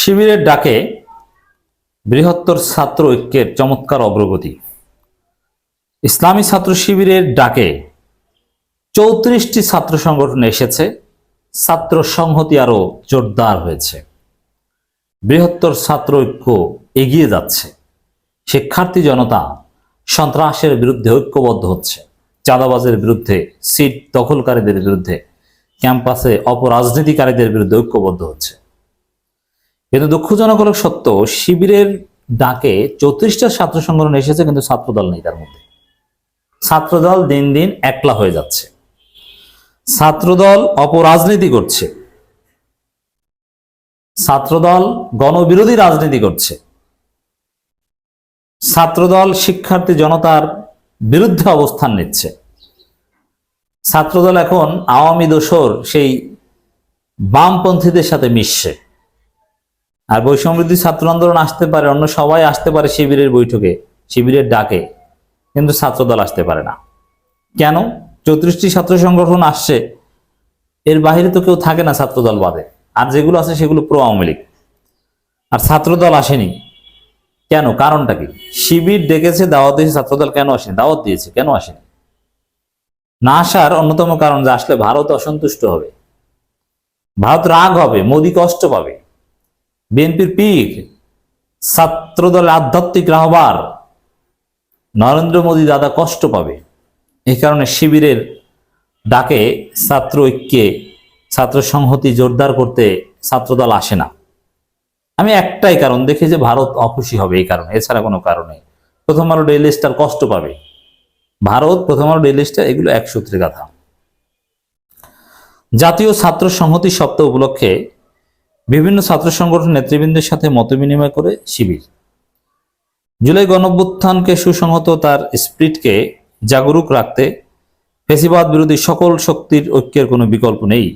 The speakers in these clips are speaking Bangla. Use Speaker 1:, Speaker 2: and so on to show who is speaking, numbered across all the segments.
Speaker 1: শিবিরের ডাকে বৃহত্তর ছাত্র ঐক্যের চমৎকার অগ্রগতি। ইসলামী ছাত্র শিবিরের ডাকে 34টি ছাত্র সংগঠন এসেছে, ছাত্র সংহতি আরো জোরদার হয়েছে, বৃহত্তর ছাত্র ঐক্য এগিয়ে যাচ্ছে। শিক্ষার্থী জনতা সন্ত্রাসের বিরুদ্ধে ঐক্যবদ্ধ হচ্ছে, চাঁদাবাজের বিরুদ্ধে, সিট দখলকারীদের বিরুদ্ধে, ক্যাম্পাসে অপরাজনীতিকারীদের বিরুদ্ধে ঐক্যবদ্ধ হচ্ছে। কিন্তু দুঃখজনক হলো সত্য, শিবিরের ডাকে 34টা ছাত্র সংগঠন এসেছে, কিন্তু ছাত্রদল নেই তার মধ্যে। ছাত্রদল দিন দিন একলা হয়ে যাচ্ছে। ছাত্রদল অপরাজনীতি করছে, ছাত্রদল গণবিরোধী রাজনীতি করছে, ছাত্রদল শিক্ষার্থী জনতার বিরুদ্ধে অবস্থান নিচ্ছে। ছাত্রদল এখন আওয়ামী দোসর সেই বামপন্থীদের সাথে মিশছে। আর বৈষম্যবিরোধী ছাত্র আন্দোলন আসতে পারে, অন্য সবাই আসতে পারে শিবিরের বৈঠকে, শিবিরের ডাকে, কিন্তু ছাত্রদল আসতে পারে না। কেন? 34টি ছাত্র সংগঠন আসছে, এর বাহিরে তো কেউ থাকে না ছাত্রদল বাদে। আর যেগুলো আছে সেগুলো প্রো আওয়ামী লীগ। আর ছাত্রদল আসেনি কেন? কারণটা কি? শিবির ডেকেছে, দাওয়াত দিয়েছে, ছাত্রদল কেন আসেনি? দাওয়াত দিয়েছে, কেন আসেনি? না আসার অন্যতম কারণ যে আসলে ভারত অসন্তুষ্ট হবে, ভারত রাগ হবে, মোদি কষ্ট পাবে, বিএনপির পীর ছাত্রদলের আধ্যাত্মিক রাহবার নরেন্দ্র মোদী দাদা কষ্ট পাবে। এই কারণে শিবিরের ডাকে ছাত্র ঐক্যে, ছাত্র সংহতি জোরদার করতে ছাত্রদল আসে না। আমি একটাই কারণ দেখি যে ভারত অখুশি হবে, এই কারণে, এছাড়া কোনো কারণে। প্রথম আলো ডেইলি স্টার কষ্ট পাবে, ভারত, প্রথম আলো ডেইলি স্টার, এগুলো এক সূত্রে কথা। জাতীয় ছাত্র সংহতি সপ্তাহ উপলক্ষে বিভিন্ন ছাত্র সংগঠন নেতৃবৃন্দের সাথে মত বিনিময় করে শিবির। জুলাই গণঅভ্যুত্থানকে সুসংহত, তার স্পিরিটকে জাগরুক রাখতে ফ্যাসিবাদ বিরোধী সকল শক্তির ঐক্যের কোনো বিকল্প নেই।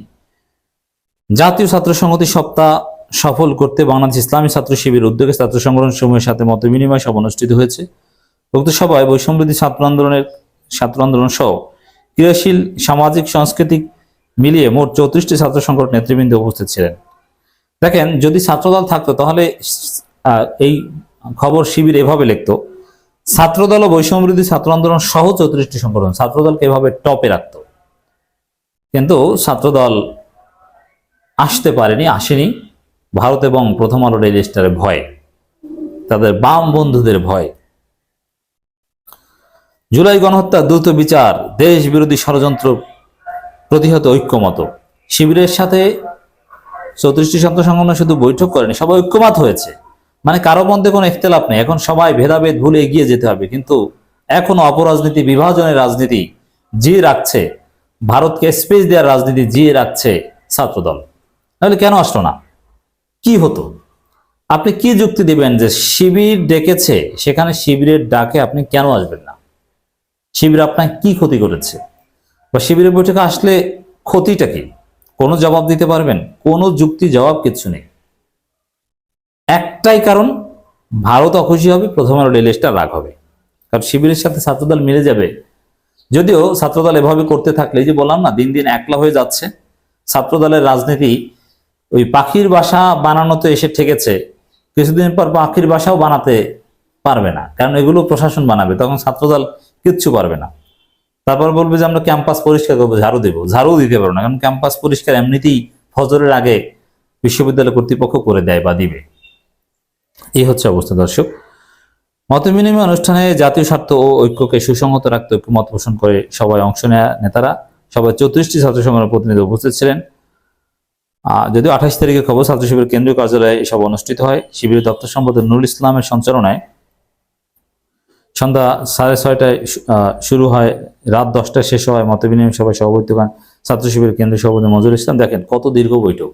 Speaker 1: জাতীয় ছাত্র সংহতি সপ্তাহ সফল করতে বাংলাদেশ ইসলামী ছাত্র শিবির উদ্যোগে ছাত্র সংগঠন সমূহের সাথে মত বিনিময় সভা অনুষ্ঠিত হয়েছে। উক্ত সভায় বৈষম্যবিরোধী ছাত্র আন্দোলন সহ ক্রিয়াশীল সামাজিক সাংস্কৃতিক মিলিয়ে মোট 34টি ছাত্র সংগঠন নেতৃবৃন্দ উপস্থিত ছিলেন। দেখেন, যদি ছাত্রদল থাকতো তাহলে এই খবর শিবির এভাবে লিখতো, ছাত্রদল ও বৈষম্যবিরোধী ছাত্র আন্দোলন সহ 34টি সংগঠন, ছাত্রদলকে এভাবে টপে রাখত। কিন্তু ছাত্রদল আসতে পারেনি, আসেনি ভারত এবং প্রথম আলো ডেইলি স্টারের ভয়ে, তাদের বাম বন্ধুদের ভয়ে। জুলাই গণহত্যা দ্রুত বিচার, দেশ বিরোধী ষড়যন্ত্র প্রতিহত ঐক্যমত। শিবিরের সাথে 34টি ছাত্র সংগঠন শুধু বৈঠক করেনি, সবাই ঐক্যমত হয়েছে। মানে কারো মধ্যে কোনো ইখতিলাফ নেই, এখন সবাই ভেদাভেদ ভুলে এগিয়ে যেতে হবে। কিন্তু এখনো অপরাজনীতি, বিভাজনের রাজনীতি জিয়ে রাখছে, ভারতকে স্পেস দেওয়ার রাজনীতি জিয়ে রাখছে ছাত্রদল। তাহলে কেন আসলো না? কি হতো? আপনি কি যুক্তি দিবেন যে শিবির ডেকেছে, সেখানে শিবিরের ডাকে আপনি কেন আসবেন না? শিবির আপনার কি ক্ষতি করেছে? বা শিবিরের বৈঠকে আসলে ক্ষতিটা কি? কোনো জবাব দিতে পারবেন? কোনো যুক্তি জবাব কিছু নেই। একটাই কারণ, ভারত অখুশি হবে, প্রথম আলো ডেইলি স্টার রাগ হবে। কারণ শিবিরের সাথে ছাত্রদল মিলে যাবে। যদিও ছাত্রদল এভাবে করতে থাকলে, যে বললাম না, দিন দিন একলা হয়ে যাচ্ছে। ছাত্রদলের রাজনীতি ওই পাখির বাসা বানানোতে এসে ঠেকেছে, কিছুদিন পর পাখির বাসাও বানাতে পারবে না, কারণ এগুলো প্রশাসন বানাবে, তখন ছাত্রদল কিচ্ছু পারবে না। তারপর বলবে যে আমরা ক্যাম্পাস পরিষ্কার করবো, ঝাড়ু দেবো, ঝাড়ু দিতে পারবো না, কারণ ক্যাম্পাস পরিষ্কার এমনিতেই ফজরের আগে বিশ্ববিদ্যালয় কর্তৃপক্ষ করে দেয় বা দিবে। এই হচ্ছে অবস্থা। দর্শক, মত বিনিময় অনুষ্ঠানে জাতীয় স্বার্থ ও ঐক্যকে সুসংহত রাখতে ঐক্যমত পোষণ করে সবাই অংশ নেয়া নেতারা, সবাই 34টি ছাত্র সংগঠনের প্রতিনিধি উপস্থিত ছিলেন। যদিও 28 তারিখে খবর, ছাত্র শিবিরের কেন্দ্রীয় কার্যালয়ে সভা অনুষ্ঠিত হয়। শিবিরের দপ্তর সম্পাদক নুরুল ইসলামের সঞ্চালনায় সন্ধ্যা 6:30টায় শুরু হয়, রাত 10টায় শেষ হয়। মত বিনিময় সভায় সভাপতিত্ব করেন ছাত্র শিবিরের কেন্দ্রীয় সভাপতি মঞ্জুরুল ইসলাম। দেখেন কত দীর্ঘ বৈঠক,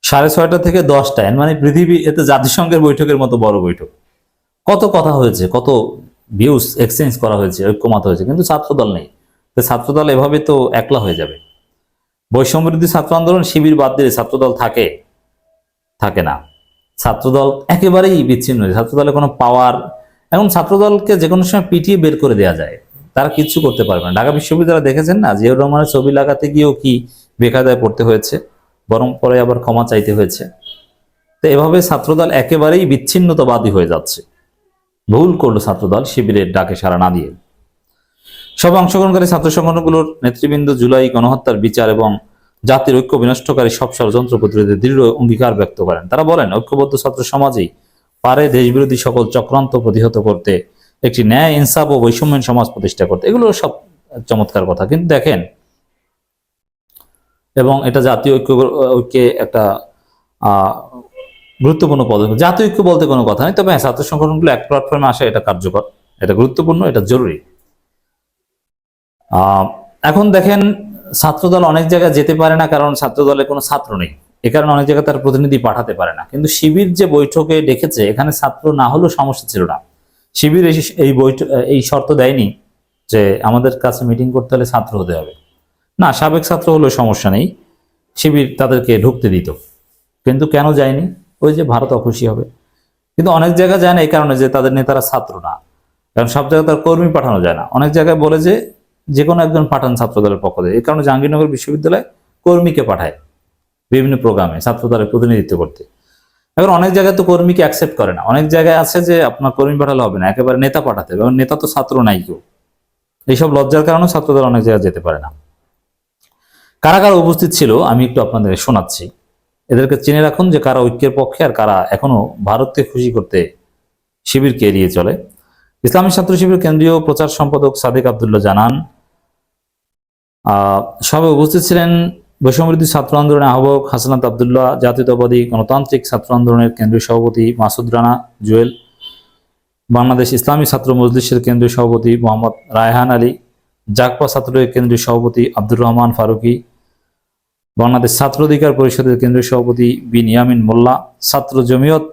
Speaker 1: 6:30 থেকে 10টায়, মানে পৃথিবী, এতে জাতিসংঘের বৈঠকের মতো বড় বৈঠক। কত কথা হয়েছে, কত ভিউজ এক্সচেঞ্জ করা হয়েছে, ঐক্যমত হয়েছে, কিন্তু ছাত্রদল নেই। তো ছাত্রদল এভাবে তো একলা হয়ে যাবে। বৈষম্যবিরোধী ছাত্র আন্দোলন শিবির বাদ দিলে ছাত্রদল থাকে না। ছাত্রদল একেবারেই বিচ্ছিন্ন, ছাত্রদলে কোনো পাওয়ার, এখন ছাত্রদলকে যে কোনো সময় পিটিয়ে বের করে দেওয়া যায়, তারা কিচ্ছু করতে পারবে না। ঢাকা বিশ্ববিদ্যালয় দেখেছেন না, জিয়াউর রহমানের ছবি লাগাতে গিয়েও কি বেকায়দায় পড়তে হয়েছে, বরং পরে আবার ক্ষমা চাইতে হয়েছে। তো এভাবে ছাত্রদল একেবারেই বিচ্ছিন্নতাবাদী হয়ে যাচ্ছে। ভুল করলো ছাত্রদল শিবিরের ডাকে সাড়া না দিয়ে। সব অংশগ্রহণকারী ছাত্র সংগঠনগুলোর নেতৃবৃন্দ জুলাই গণহত্যার বিচার এবং জাতির ঐক্য বিনষ্টকারী সব ষড়যন্ত্র প্রতিরোধে দৃঢ় অঙ্গীকার ব্যক্ত করেন। তারা বলেন, ঐক্যবদ্ধ ছাত্র সমাজই পারে দেশবিরোধী সকল চক্রান্ত প্রতিহত করতে, একটি ন্যায়, ইনসাফ ও বৈষম্যহীন সমাজ প্রতিষ্ঠা করতে। এগুলো সব চমৎকার কথা, কিন্তু দেখেন, এবং এটা জাতীয় ঐক্যে একটা গুরুত্বপূর্ণ পদক্ষেপ। জাতীয় ঐক্য বলতে কোনো কথা নেই, তবে ছাত্র সংগঠনগুলো এক প্ল্যাটফর্মে আসা এটা কার্যকর, এটা গুরুত্বপূর্ণ, এটা জরুরি। এখন দেখেন, ছাত্রদল অনেক জায়গায় যেতে পারে না, কারণ ছাত্রদলে কোনো ছাত্র নেই। এ কারণে অনেক জায়গায় তার প্রতিনিধি পাঠাতে পারে না। কিন্তু শিবির যে বৈঠকে ডেকেছে, এখানে ছাত্র না হলেও সমস্যা ছিল না। শিবির এই শর্ত দেয়নি যে আমাদের কাছে মিটিং করতে হলে ছাত্র হতে হবে। না, সাবেক ছাত্র হলেও সমস্যা নেই, শিবির তাদেরকে ঢুকতে দিত। কিন্তু কেন যায়নি? ওই যে ভারত অখুশি হবে। কিন্তু অনেক জায়গায় যায় না এই কারণে যে তাদের নেতারা ছাত্র না, কারণ সব জায়গায় তার কর্মী পাঠানো যায় না। অনেক জায়গায় বলে যে কোনো একজন পাঠান ছাত্রদলের পক্ষ থেকে। এই কারণে জাহাঙ্গীরনগর বিশ্ববিদ্যালয় কর্মীকে পাঠায় বিভিন্ন প্রোগ্রামে ছাত্রদলের প্রতিনিধিত্ব করতে। এখন অনেক জায়গায় তো কর্মীকে অ্যাকসেপ্ট করে না। অনেক জায়গায় আছে যে আপনার কর্মী পাঠালে হবে না, একেবারে নেতা পাঠাতে হবে, এবং নেতা তো ছাত্র নাই কেউ। এইসব লজ্জার কারণে ছাত্রদল অনেক জায়গায় যেতে পারে না। কারা কারা উপস্থিত ছিল আমি একটু আপনাদের শোনাচ্ছি। এদেরকে চিনে রাখুন যে কারা ঐক্যের পক্ষে আর কারা এখনো ভারতকে খুশি করতে শিবিরকে এড়িয়ে চলে। ইসলামী ছাত্র শিবির কেন্দ্রীয় প্রচার সম্পাদক সাদেক আবদুল্লাহ জানান, সবে উপস্থিত ছিলেন বৈষম্যবিরোধী ছাত্র আন্দোলনের আহ্বায়ক হাসনাত আবদুল্লাহ, জাতীয়তাবাদী গণতান্ত্রিক ছাত্র আন্দোলনের কেন্দ্রীয় সভাপতি মাসুদ রানা জুয়েল, বাংলাদেশ ইসলামী ছাত্র মজলিসের কেন্দ্রীয় সভাপতি মোহাম্মদ রায়হান আলী, জাগপা ছাত্রলীগের কেন্দ্রীয় সভাপতি আব্দুর রহমান ফারুকি, বাংলাদেশ ছাত্র অধিকার পরিষদের কেন্দ্রীয় সভাপতি বিন ইয়ামিন মোল্লা, ছাত্র জমিয়ত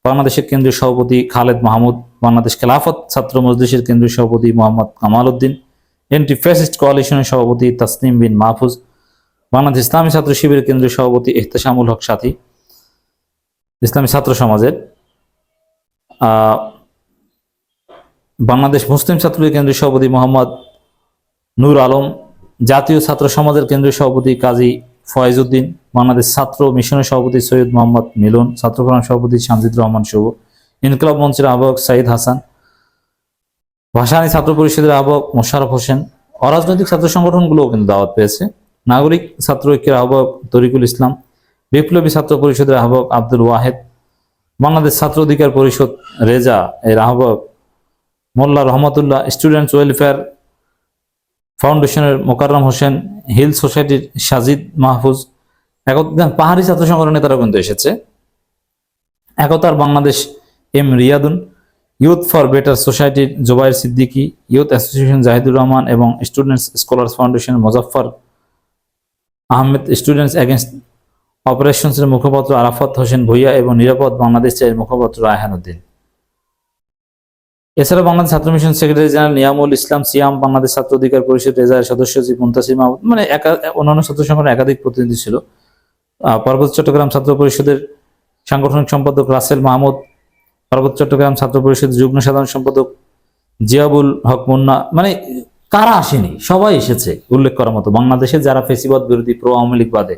Speaker 1: বাংলাদেশের কেন্দ্রীয় সভাপতি খালেদ মাহমুদ, বাংলাদেশ খেলাফত ছাত্র মজলিসের কেন্দ্রীয় সভাপতি মোহাম্মদ কামাল উদ্দিন, এন্টি ফ্যাসিস্ট কোয়ালিশনের সভাপতি তাসনিম বিন মাহফুজ, বাংলাদেশ ইসলামী ছাত্র শিবিরের কেন্দ্রীয় সভাপতি ইহতেশামুল হক সাথী, ইসলামী ছাত্র সমাজের, বাংলাদেশ মুসলিম ছাত্রলীগের কেন্দ্রীয় সভাপতি মোহাম্মদ নূর আলম, জাতীয় ছাত্র সমাজের কেন্দ্রীয় সভাপতি কাজী ফয়েজ উদ্দিন, বাংলাদেশ ছাত্র মিশনের সভাপতি সৈয়দ মোহাম্মদ মিলন, ছাত্রফোরাম সভাপতি শামজিদ রহমান শুভ, ইনকলাব মঞ্চের আহ্বায়ক সাইদ হাসান, ভাসানী ছাত্র পরিষদের আহ্বায়ক মোশাররফ হোসেন। অরাজনৈতিক ছাত্র সংগঠনগুলোও কিন্তু দাওয়াত পেয়েছে। নাগরিক ছাত্র ঐক্যের আহ্বায়ক তরিকুল ইসলাম, বিপ্লবী ছাত্র পরিষদের আহ্বায়ক আব্দুল ওয়াহেদ, বাংলাদেশ ছাত্র অধিকার পরিষদ রেজা এর আহ্বায়ক মোল্লা রহমতুল্লাহ, স্টুডেন্টস ওয়েলফেয়ার ফাউন্ডেশনের মোকাররম হোসেন, হিল সোসাইটির সাজিদ মাহফুজ, পাহাড়ি ছাত্র সংগঠনের তারা কিন্তু এসেছে, একতার Bangladesh M Riyadun, youth for better সোসাইটির জোবায়ের সিদ্দিকী, ইউথ অ্যাসোসিয়েশন জাহিদুর রহমান এবং students scholars foundation Mozaffar Ahmed, students against অপারেশনসের মুখপাত্র আরাফাত হোসেন ভুইয়া এবং নিরাপদ বাংলাদেশ এর মুখপাত্র রায়হান উদ্দিন। এছাড়া বাংলাদেশ ছাত্র মিশন সেক্রেটারি জেনারেল নিয়ামুল ইসলাম সিয়াম, বাংলাদেশ ছাত্র অধিকার পরিষদ রেজায়ের সদস্য সচিব মুনতাসির মাহমুদ, মানে অন্যান্য ছাত্র সংগঠনের একাধিক প্রতিনিধি ছিল। পার্বত্য চট্টগ্রাম ছাত্র পরিষদের সাংগঠনিক সম্পাদক রাসেল মাহমুদ, পার্বত্য চট্টগ্রাম ছাত্র পরিষদের যুগ্ম সাধারণ সম্পাদক জিয়াবুল হক মুন্না, মানে কারা আসেনি? সবাই এসেছে উল্লেখ করার মতো। বাংলাদেশে যারা ফেসিবাদ বিরোধী প্রো আওয়ামী লীগ বাদে,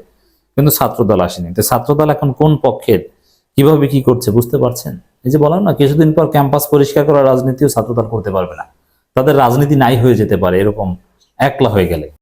Speaker 1: কিন্তু ছাত্রদল আসেনি। তো ছাত্রদল এখন কোন পক্ষের, কিভাবে কি করছে বুঝতে পারছেন? এই যে বললাম না, কিছুদিন পর ক্যাম্পাস পরিষ্কার করার রাজনীতিও ছাত্রদল করতে পারবে না, তাদের রাজনীতি নাই হয়ে যেতে পারে এরকম একলা হয়ে গেলে।